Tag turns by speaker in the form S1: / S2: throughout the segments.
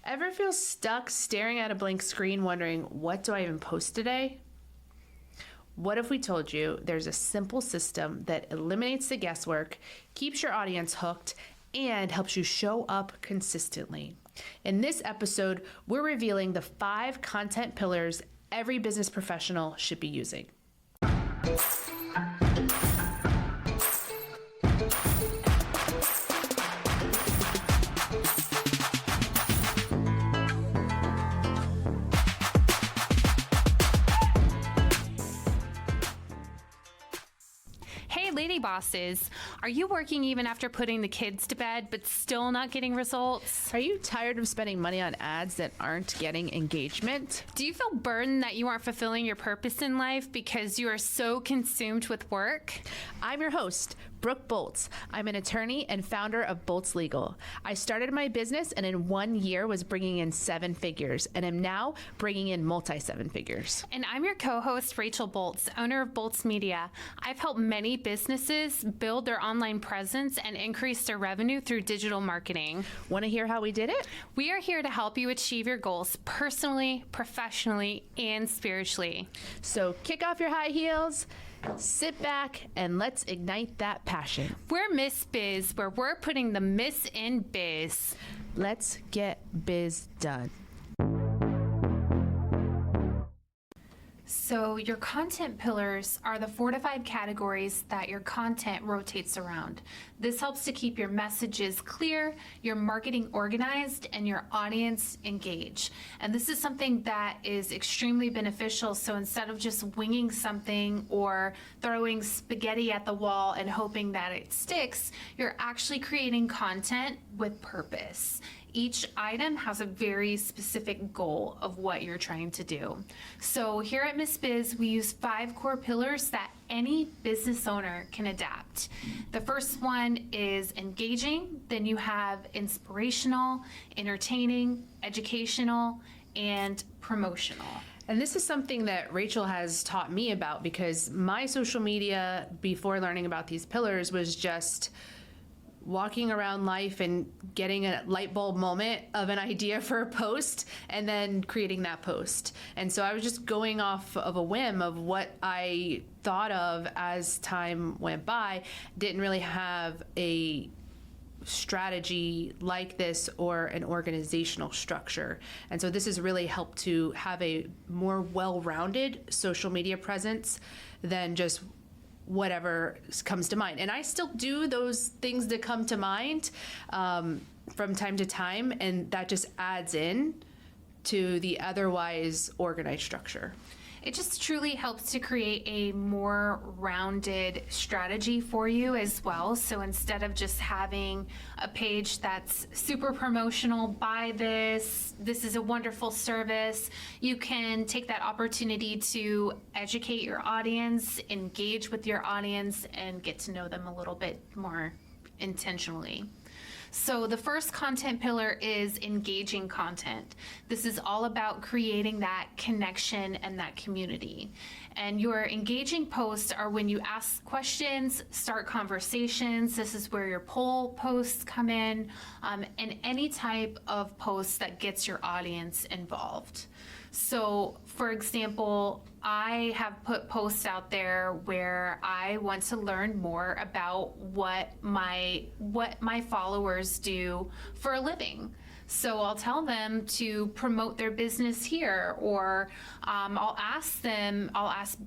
S1: Ever feel stuck staring at a blank screen wondering, what do I even post today? What if we told you there's a simple system that eliminates the guesswork, keeps your audience hooked, and helps you show up consistently? In this episode, we're revealing the 5 content pillars every business professional should be using.
S2: Lady bosses, are you working even after putting the kids to bed but still not getting results?
S1: Are you tired of spending money on ads that aren't getting engagement?
S2: Do you feel burdened that you aren't fulfilling your purpose in life because you are so consumed with work?
S1: I'm your host, Brooke Boltz. I'm an attorney and founder of Boltz Legal. I started my business and in 1 year was bringing in 7 figures and am now bringing in multi-7 figures.
S2: And I'm your co-host, Rachel Boltz, owner of Boltz Media. I've helped many businesses build their online presence and increase their revenue through digital marketing.
S1: Want to hear how we did it?
S2: We are here to help you achieve your goals personally, professionally, and spiritually.
S1: So kick off your high heels, sit back, and let's ignite that passion.
S2: We're Miss Biz, where we're putting the Miss in biz.
S1: Let's get biz done.
S2: So your content pillars are the 4 to 5 categories that your content rotates around. This helps to keep your messages clear, your marketing organized, and your audience engaged. And this is something that is extremely beneficial. So instead of just winging something or throwing spaghetti at the wall and hoping that it sticks, you're actually creating content with purpose. Each item has a very specific goal of what you're trying to do. So here at Miss Biz, we use 5 core pillars that any business owner can adapt. The first one is engaging, then you have inspirational, entertaining, educational, and promotional.
S1: And this is something that Rachel has taught me about, because my social media before learning about these pillars was just walking around life and getting a light bulb moment of an idea for a post and then creating that post. And so I was just going off of a whim of what I thought of as time went by. Didn't really have a strategy like this or an organizational structure. And so this has really helped to have a more well-rounded social media presence than just whatever comes to mind. And I still do those things that come to mind from time to time, and that just adds in to the otherwise organized structure.
S2: It just truly helps to create a more rounded strategy for you as well. So instead of just having a page that's super promotional, buy this is a wonderful service, you can take that opportunity to educate your audience, engage with your audience, and get to know them a little bit more intentionally. So the first content pillar is engaging content. This is all about creating that connection and that community. And your engaging posts are when you ask questions, start conversations. This is where your poll posts come in, and any type of post that gets your audience involved. So, for example, I have put posts out there where I want to learn more about what my followers do for a living. So I'll tell them to promote their business here, or I'll ask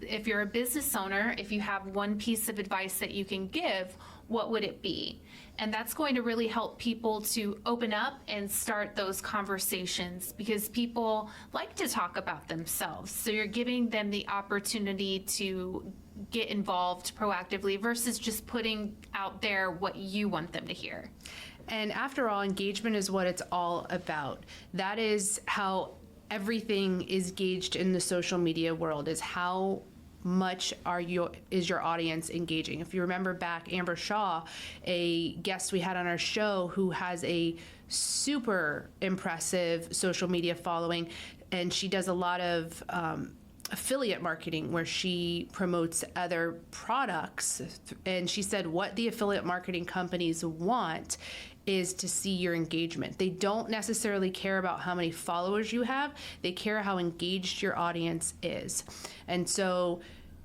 S2: if you're a business owner, if you have one piece of advice that you can give, what would it be? And that's going to really help people to open up and start those conversations, because people like to talk about themselves. So you're giving them the opportunity to get involved proactively versus just putting out there what you want them to hear.
S1: And after all, engagement is what it's all about. That is how everything is gauged in the social media world, is how much is your audience engaging. If you remember back, Amber Shaw, a guest we had on our show who has a super impressive social media following, and she does a lot of affiliate marketing where she promotes other products. And she said what the affiliate marketing companies want is to see your engagement. They don't necessarily care about how many followers you have. They care how engaged your audience is. And so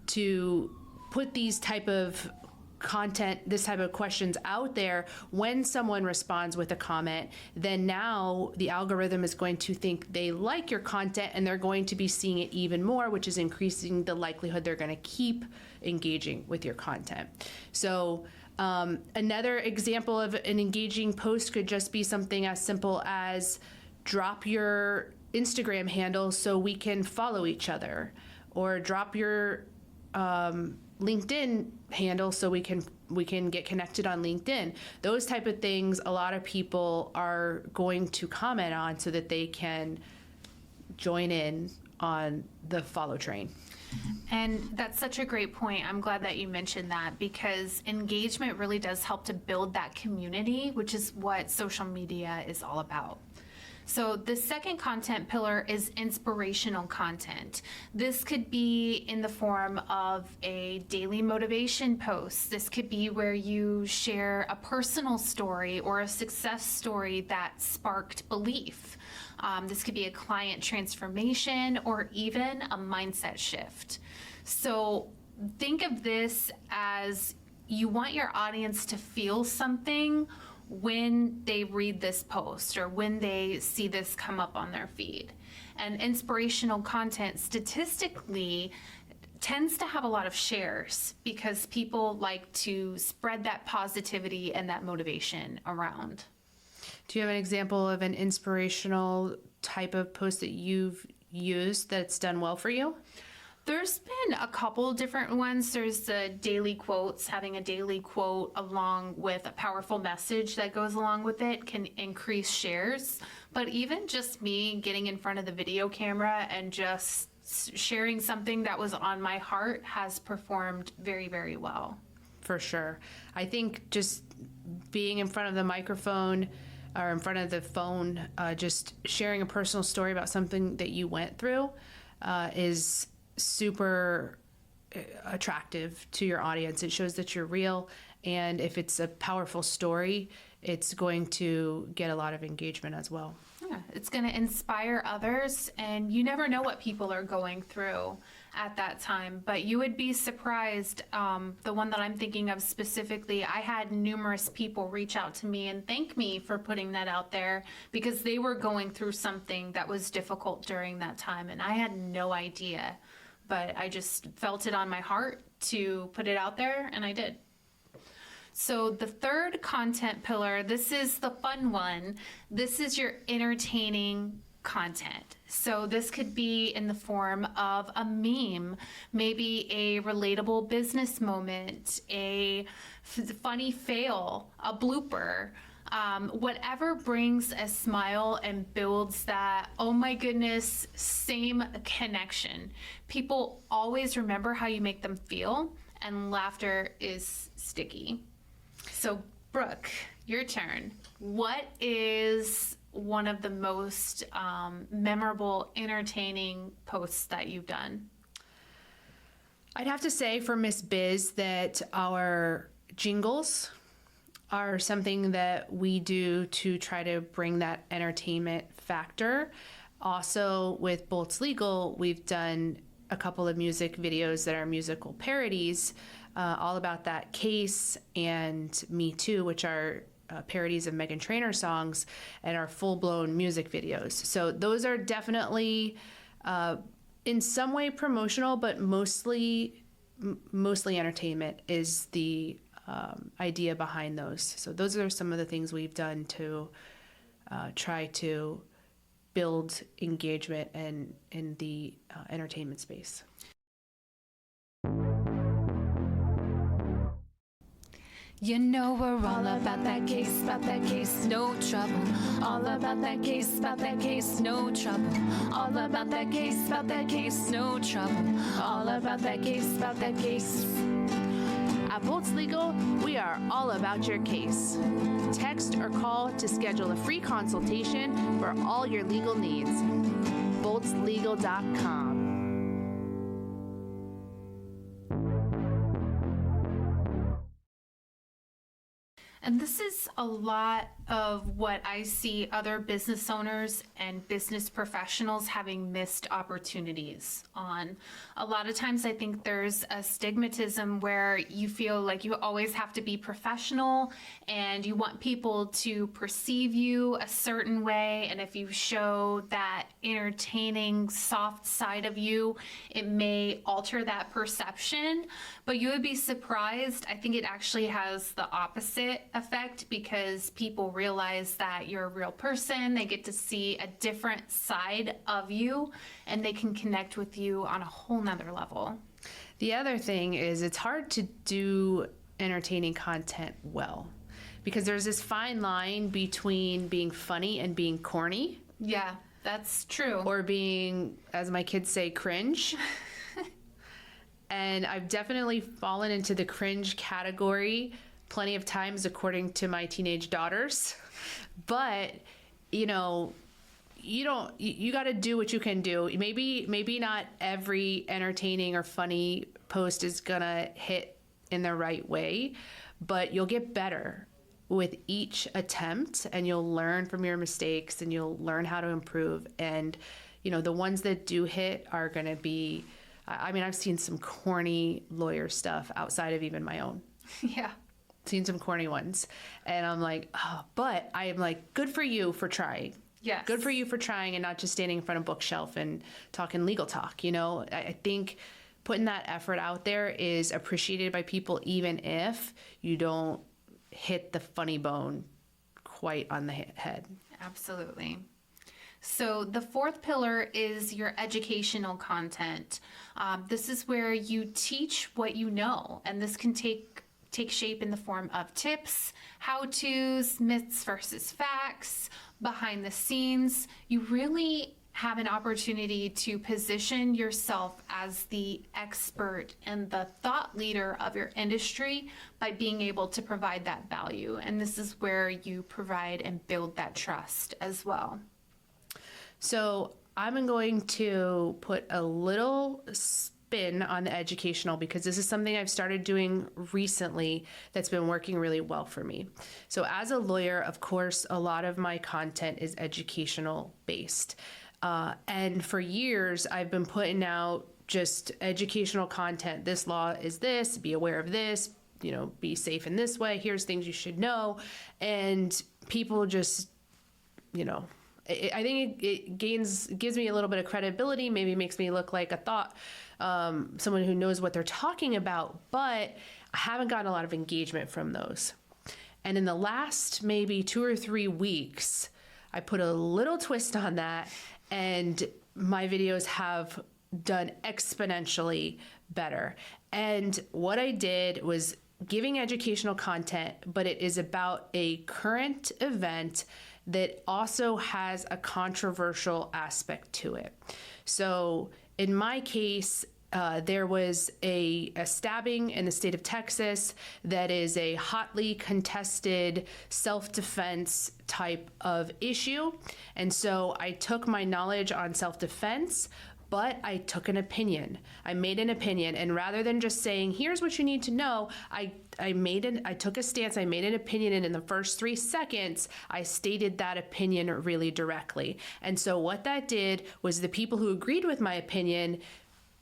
S1: to put these type of content, this type of questions out there, when someone responds with a comment, then now the algorithm is going to think they like your content and they're going to be seeing it even more, which is increasing the likelihood they're going to keep engaging with your content. So another example of an engaging post could just be something as simple as drop your Instagram handle so we can follow each other, or drop your LinkedIn handle so we can get connected on LinkedIn. Those type of things a lot of people are going to comment on so that they can join in on the follow train.
S2: And that's such a great point. I'm glad that you mentioned that, because engagement really does help to build that community, which is what social media is all about. So the second content pillar is inspirational content. This could be in the form of a daily motivation post. This could be where you share a personal story or a success story that sparked belief. This could be a client transformation or even a mindset shift. So think of this as you want your audience to feel something when they read this post or when they see this come up on their feed. And inspirational content statistically tends to have a lot of shares because people like to spread that positivity and that motivation around.
S1: Do you have an example of an inspirational type of post that you've used that's done well for you?
S2: There's been a couple different ones. There's the daily quotes. Having a daily quote along with a powerful message that goes along with it can increase shares. But even just me getting in front of the video camera and just sharing something that was on my heart has performed very, very well.
S1: For sure. I think just being in front of the microphone or in front of the phone, just sharing a personal story about something that you went through is super attractive to your audience. It shows that you're real, and if it's a powerful story, it's going to get a lot of engagement as well.
S2: Yeah, it's going to inspire others, and you never know what people are going through at that time, but you would be surprised. The one that I'm thinking of specifically, I had numerous people reach out to me and thank me for putting that out there because they were going through something that was difficult during that time, and I had no idea, but I just felt it on my heart to put it out there, and I did. So the third content pillar, this is the fun one. This is your entertaining content. So this could be in the form of a meme, maybe a relatable business moment, a funny fail, a blooper, whatever brings a smile and builds that, oh my goodness, same connection. People always remember how you make them feel, and laughter is sticky. So Brooke, your turn. What is one of the most memorable, entertaining posts that you've done?
S1: I'd have to say for Miss Biz that our jingles are something that we do to try to bring that entertainment factor. Also with Bolts Legal, we've done a couple of music videos that are musical parodies, all about that case, and Me Too, which are parodies of Meghan Trainor songs, and are full-blown music videos. So those are definitely in some way promotional, but mostly entertainment is the idea behind those. So those are some of the things we've done to try to build engagement and in the entertainment space.
S3: You know we're all about that case, no trouble. All about that case, no trouble. All about that case, no trouble. All about that case.
S1: At Bolts Legal, we are all about your case. Text or call to schedule a free consultation for all your legal needs. boltslegal.com.
S2: And this is a lot of what I see other business owners and business professionals having missed opportunities on. A lot of times I think there's a stigmatism where you feel like you always have to be professional and you want people to perceive you a certain way. And if you show that entertaining, soft side of you, it may alter that perception. But you would be surprised. I think it actually has the opposite effect because people realize that you're a real person. They get to see a different side of you and they can connect with you on a whole nother level.
S1: The other thing is it's hard to do entertaining content well because there's this fine line between being funny and being corny.
S2: Yeah, that's true.
S1: Or being, as my kids say, cringe. And I've definitely fallen into the cringe category plenty of times according to my teenage daughters. But, you know, you got to do what you can do. Maybe not every entertaining or funny post is going to hit in the right way, but you'll get better with each attempt and you'll learn from your mistakes and you'll learn how to improve. And, you know, the ones that do hit are going to be, I mean, I've seen some corny lawyer stuff outside of even my own.
S2: Yeah.
S1: Seen some corny ones. And I'm like, oh, but I am like, good for you for trying.
S2: Yes.
S1: Good for you for trying and not just standing in front of a bookshelf and talking legal talk. You know, I think putting that effort out there is appreciated by people, even if you don't hit the funny bone quite on the head.
S2: Absolutely. So the fourth pillar is your educational content. This is where you teach what you know, and this can take shape in the form of tips, how-tos, myths versus facts, behind the scenes. You really have an opportunity to position yourself as the expert and the thought leader of your industry by being able to provide that value. And this is where you provide and build that trust as well.
S1: So I'm going to put a little spin on the educational because this is something I've started doing recently that's been working really well for me. So as a lawyer, of course, a lot of my content is educational based. And for years, I've been putting out just educational content. This law is this, be aware of this, you know, be safe in this way. Here's things you should know. And people just, you know, I think it gives me a little bit of credibility, maybe makes me look like someone who knows what they're talking about, but I haven't gotten a lot of engagement from those. And in the last maybe 2 or 3 weeks, I put a little twist on that and my videos have done exponentially better. And what I did was giving educational content, but it is about a current event that also has a controversial aspect to it. So in my case, there was a stabbing in the state of Texas that is a hotly contested self-defense type of issue. And so I took my knowledge on self-defense, but I took an opinion. I made an opinion, and rather than just saying, here's what you need to know, I took a stance, I made an opinion, and in the first 3 seconds, I stated that opinion really directly. And so what that did was the people who agreed with my opinion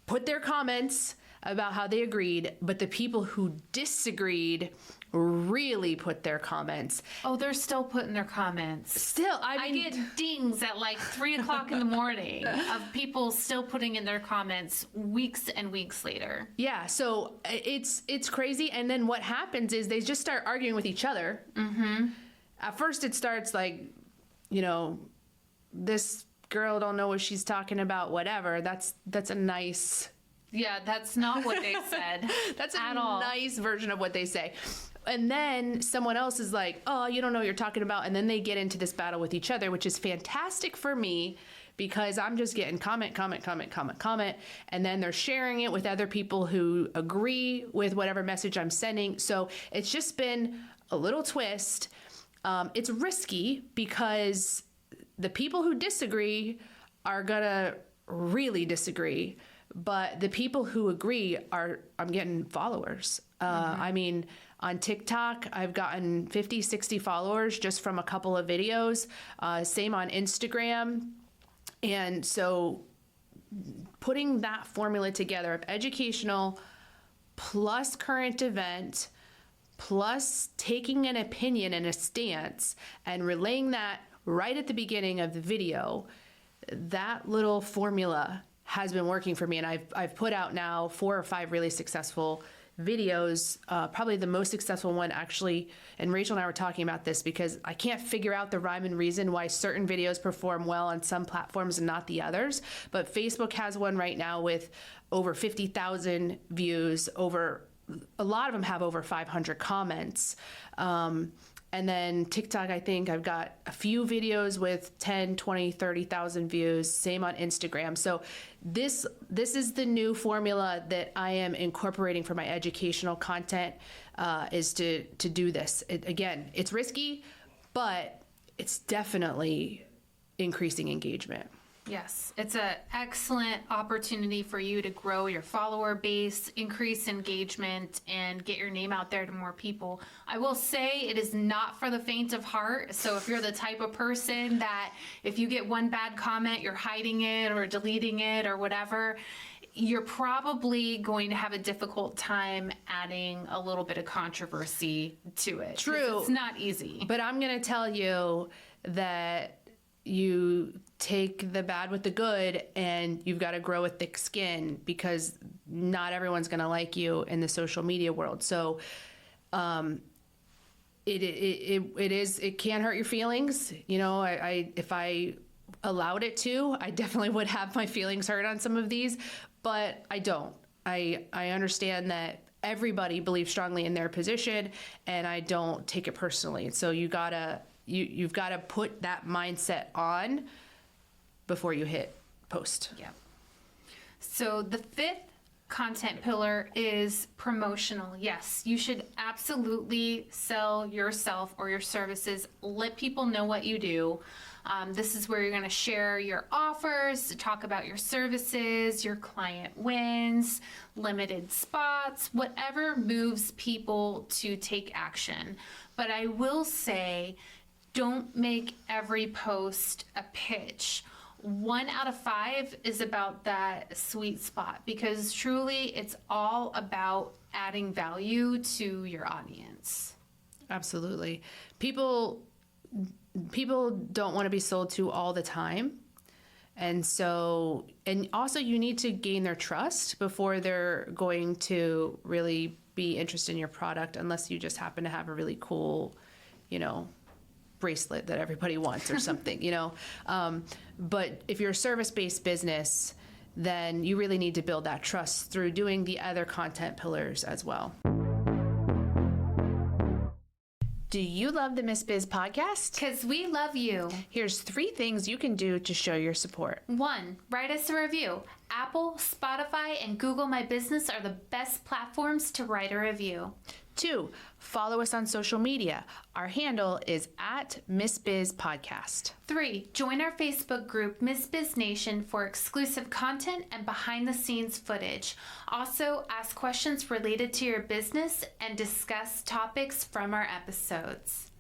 S1: put their comments about how they agreed, but the people who disagreed really put their comments.
S2: Oh, they're still putting their comments.
S1: Still, I mean,
S2: I get dings at like 3 o'clock in the morning of people still putting in their comments weeks and weeks later.
S1: Yeah, so it's crazy. And then what happens is they just start arguing with each other. Mm-hmm. At first it starts like, you know, this girl don't know what she's talking about, whatever. That's a nice...
S2: Yeah, that's not what they said.
S1: That's a
S2: at all.
S1: nice version of what they say. And then someone else is like, oh, you don't know what you're talking about. And then they get into this battle with each other, which is fantastic for me because I'm just getting comment. And then they're sharing it with other people who agree with whatever message I'm sending. So it's just been a little twist. It's risky because the people who disagree are going to really disagree. But the people who agree I'm getting followers. I mean, On TikTok, I've gotten 50, 60 followers just from a couple of videos. Same on Instagram. And so putting that formula together of educational plus current event plus taking an opinion and a stance and relaying that right at the beginning of the video, that little formula has been working for me. And I've put out now 4 or 5 really successful videos, probably the most successful one actually, and Rachel and I were talking about this because I can't figure out the rhyme and reason why certain videos perform well on some platforms and not the others. But Facebook has one right now with over 50,000 views, a lot of them have over 500 comments. And then TikTok, I think I've got a few videos with 10, 20, 30,000 views, same on Instagram. So this is the new formula that I am incorporating for my educational content, is to do this. Again, it's risky, but it's definitely increasing engagement.
S2: Yes, it's an excellent opportunity for you to grow your follower base, increase engagement, and get your name out there to more people. I will say it is not for the faint of heart. So if you're the type of person that if you get one bad comment, you're hiding it or deleting it or whatever, you're probably going to have a difficult time adding a little bit of controversy to it.
S1: True.
S2: It's not easy.
S1: But I'm going to tell you that you take the bad with the good, and you've got to grow a thick skin because not everyone's going to like you in the social media world. So it can hurt your feelings. You know, if I allowed it to, I definitely would have my feelings hurt on some of these, but I don't. I understand that everybody believes strongly in their position, and I don't take it personally. So you've got to put that mindset on before you hit post.
S2: Yeah. So the 5th content pillar is promotional. Yes, you should absolutely sell yourself or your services. Let people know what you do. This is where you're going to share your offers, talk about your services, your client wins, limited spots, whatever moves people to take action. But I will say, don't make every post a pitch. 1 out of 5 is about that sweet spot because truly it's all about adding value to your audience.
S1: Absolutely. People don't want to be sold to all the time. And also you need to gain their trust before they're going to really be interested in your product, unless you just happen to have a really cool, bracelet that everybody wants or something, but if you're a service-based business, then you really need to build that trust through doing the other content pillars as well. Do you love the Miss Biz podcast?
S2: Because we love you.
S1: Here's 3 things you can do to show your support.
S2: 1, write us a review. Apple, Spotify, and Google My Business are the best platforms to write a review.
S1: 2, follow us on social media. Our handle is @MissBizPodcast.
S2: 3, join our Facebook group, Miss Biz Nation, for exclusive content and behind-the-scenes footage. Also, ask questions related to your business and discuss topics from our episodes.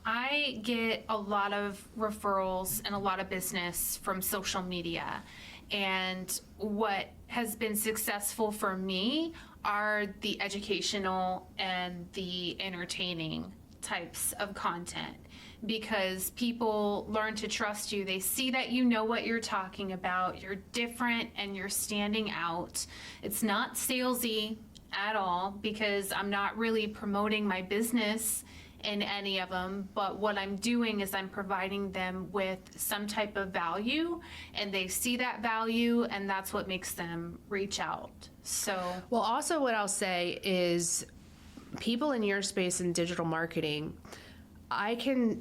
S2: I get a lot of referrals and a lot of business from social media. And what has been successful for me are the educational and the entertaining types of content, because people learn to trust you. They see that you know what you're talking about, you're different, and you're standing out. It's not salesy at all, because I'm not really promoting my business in any of them, but what I'm doing is I'm providing them with some type of value, and they see that value, and that's what makes them reach out. Well,
S1: also what I'll say is people in your space in digital marketing,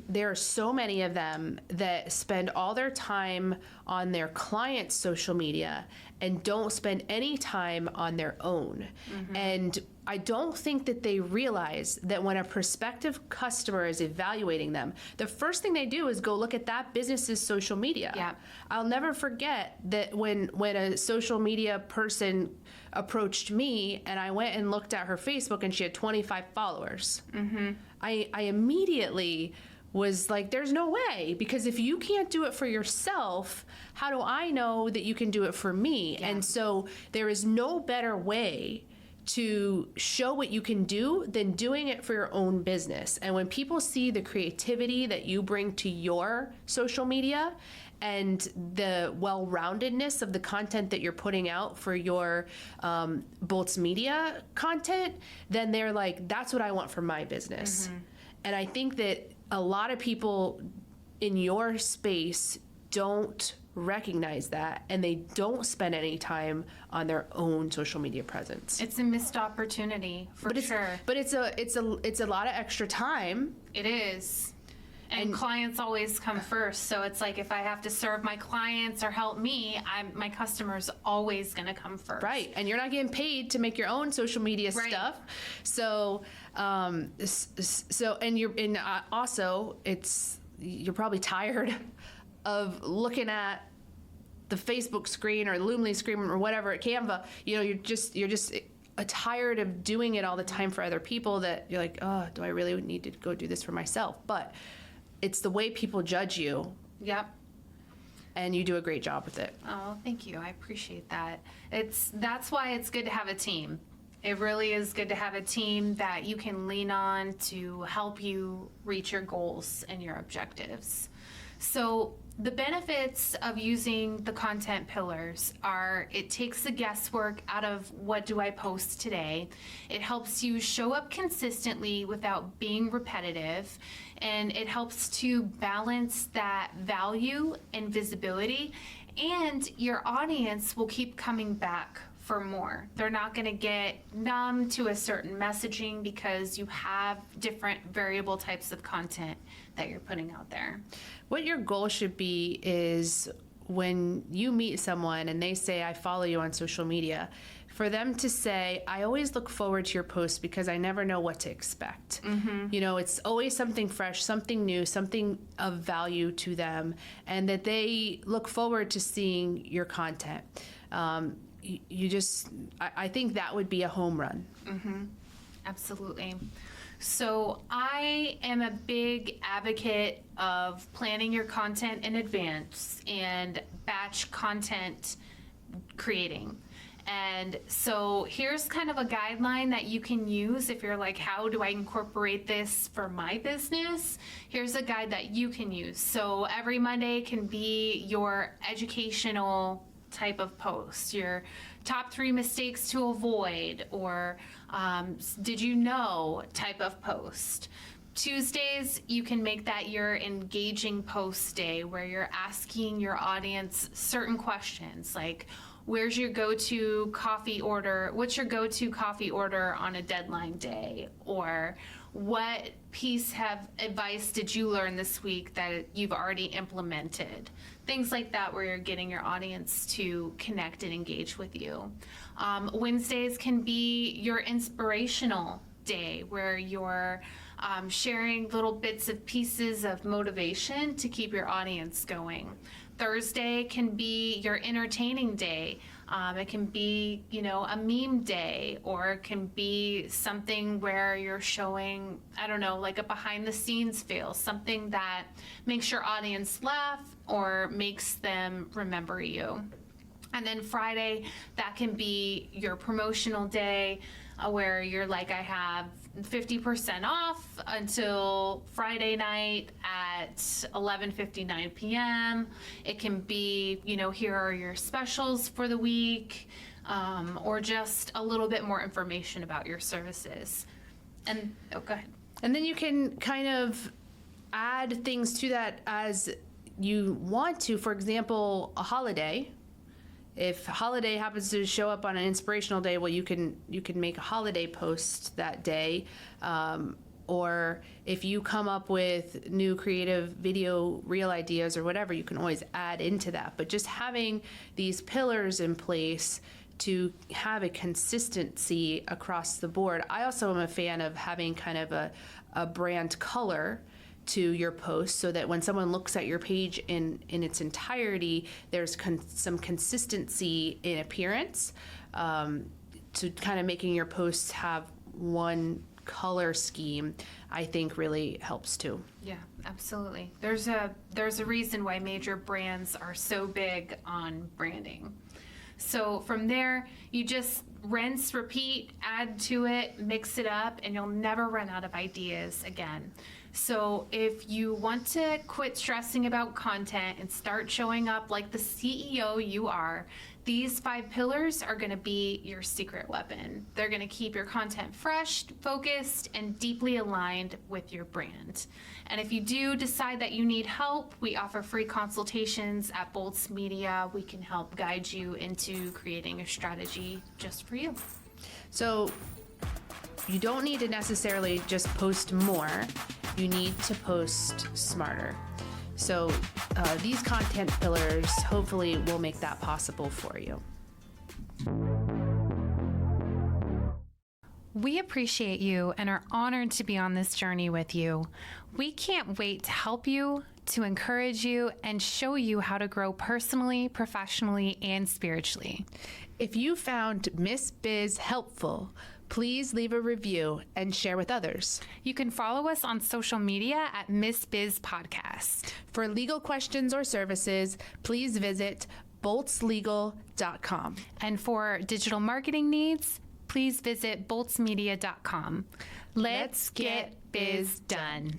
S1: there are so many of them that spend all their time on their clients' social media and don't spend any time on their own. And I don't think that they realize that when a prospective customer is evaluating them, the first thing they do is go look at that business's social media.
S2: Yeah.
S1: I'll never forget that when a social media person approached me and I went and looked at her Facebook and she had 25 followers. I immediately was like, there's no way, because if you can't do it for yourself, how do I know that you can do it for me?
S2: Yeah.
S1: And so there is no better way to show what you can do than doing it for your own business. And when people see the creativity that you bring to your social media and the well-roundedness of the content that you're putting out for your Bolts Media content, then they're like, that's what I want for my business. And I think that a lot of people in your space don't recognize that, and they don't spend any time on their own social media presence.
S2: It's a missed opportunity for sure.
S1: But it's a lot of extra time.
S2: It is. And clients always come first. So it's like, if I have to serve my clients or help me, my customer's always going to come first.
S1: Right. And you're not getting paid to make your own social media
S2: Right.
S1: stuff. So, also you're probably tired of looking at the Facebook screen or Loomly screen or whatever at Canva. You're just tired of doing it all the time for other people, that you're like, oh, do I really need to go do this for myself? But it's the way people judge you,
S2: Yep.
S1: and you do a great job with it.
S2: Oh, thank you. I appreciate that. That's why it's good to have a team. It really is good to have a team that you can lean on to help you reach your goals and your objectives. So the benefits of using the content pillars are, it takes the guesswork out of what do I post today. It helps you show up consistently without being repetitive, and it helps to balance that value and visibility, and your audience will keep coming back for more. They're not going to get numb to a certain messaging because you have different variable types of content that you're putting out there.
S1: What your goal should be is, when you meet someone and they say, I follow you on social media, for them to say, I always look forward to your posts because I never know what to expect. It's always something fresh, something new, something of value to them, and that they look forward to seeing your content. I think that would be a home run.
S2: Absolutely. So I am a big advocate of planning your content in advance and batch content creating. And so here's kind of a guideline that you can use if you're like, how do I incorporate this for my business? Here's a guide that you can use. So every Monday can be your educational type of post, your top 3 mistakes to avoid, or did you know type of post. Tuesdays, you can make that your engaging post day, where you're asking your audience certain questions like, where's your go-to coffee order? What's your go-to coffee order on a deadline day? Or what piece of advice did you learn this week that you've already implemented? Things like that, where you're getting your audience to connect and engage with you. Wednesdays can be your inspirational day, where you're sharing little bits of pieces of motivation to keep your audience going. Thursday can be your entertaining day. It can be, a meme day, or it can be something where you're showing, I don't know, like a behind the scenes fail, something that makes your audience laugh or makes them remember you. And then Friday, that can be your promotional day, where you're like, I have 50% off until Friday night at 11:59 p.m. It can be, here are your specials for the week, or just a little bit more information about your services. And, go ahead.
S1: And then you can kind of add things to that as you want to. For example, a holiday. If holiday happens to show up on an inspirational day, well, you can make a holiday post that day, or if you come up with new creative video reel ideas or whatever, you can always add into that. But just having these pillars in place to have a consistency across the board. I also am a fan of having kind of a brand color to your post so that when someone looks at your page in its entirety, there's some consistency in appearance, to kind of making your posts have one color scheme, I think really helps too.
S2: Yeah, absolutely. There's a reason why major brands are so big on branding. So from there, you just rinse, repeat, add to it, mix it up, and you'll never run out of ideas again. So if you want to quit stressing about content and start showing up like the CEO you are, these 5 pillars are going to be your secret weapon. They're going to keep your content fresh, focused, and deeply aligned with your brand. And if you do decide that you need help, we offer free consultations at Bolts Media. We can help guide you into creating a strategy just for you.
S1: So you don't need to necessarily just post more. You need to post smarter. So these content pillars hopefully will make that possible for you.
S3: We appreciate you and are honored to be on this journey with you. We can't wait to help you, to encourage you, and show you how to grow personally, professionally, and spiritually.
S1: If you found Miss Biz helpful, please leave a review and share with others.
S3: You can follow us on social media at Miss Biz Podcast.
S1: For legal questions or services, please visit boltslegal.com.
S3: And for digital marketing needs, please visit boltsmedia.com. Let's get biz done.